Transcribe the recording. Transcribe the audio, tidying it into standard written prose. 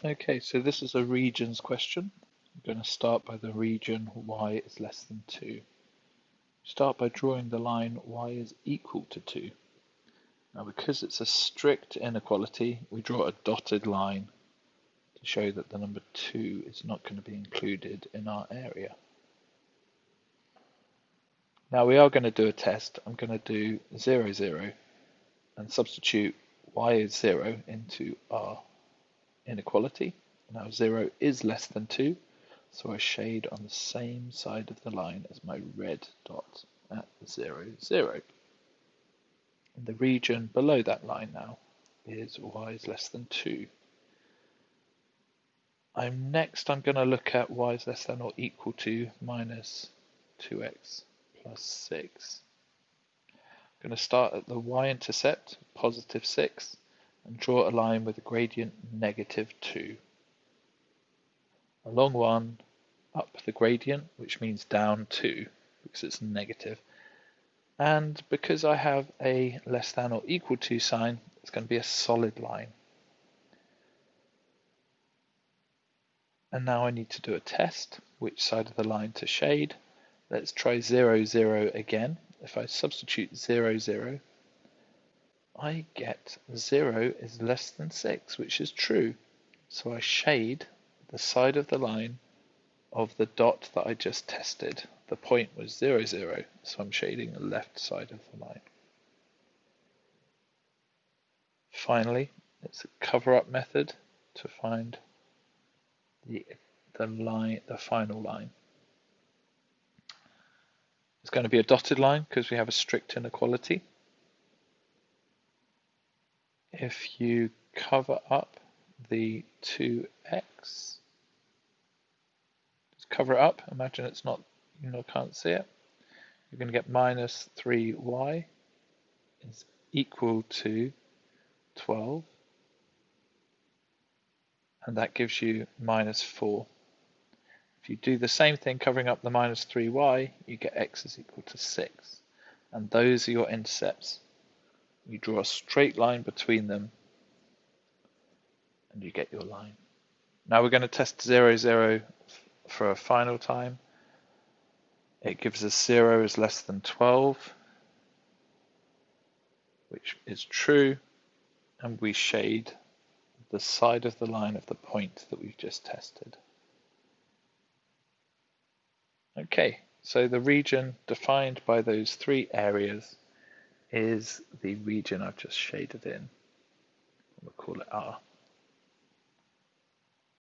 Okay, so this is a regions question. I'm going to start by the region y is less than 2. Start by drawing the line y is equal to 2. Now because it's a strict inequality, we draw a dotted line to show that the number 2 is not going to be included in our area. Now we are going to do a test. I'm going to do 0, 0 and substitute y is 0 into our inequality. Now 0 is less than 2, so I shade on the same side of the line as my red dot at 0, 0. And the region below that line now is y is less than 2. I'm going to look at y is less than or equal to minus 2x plus 6. I'm going to start at the y-intercept, positive 6, and draw a line with a gradient negative 2. Along 1, up the gradient, which means down 2, because it's negative. And because I have a less than or equal to sign, it's going to be a solid line. And now I need to do a test, which side of the line to shade. Let's try 0, 0 again. If I substitute 0, 0, I get 0 is less than 6, which is true. So I shade the side of the line of the dot that I just tested. The point was 0, 0, so I'm shading the left side of the line. Finally, it's a cover-up method to find the final line. It's going to be a dotted line because we have a strict inequality. If you cover up the 2x, just cover it up, imagine it's not, can't see it, you're going to get minus 3y is equal to 12, and that gives you minus 4. If you do the same thing covering up the minus 3y, you get x is equal to 6. And those are your intercepts. You draw a straight line between them and you get your line. Now we're going to test 0, 0 for a final time. It gives us 0 is less than 12, which is true, and we shade the side of the line of the point that we've just tested. Okay, so the region defined by those 3 areas is the region I've just shaded in. We'll call it R.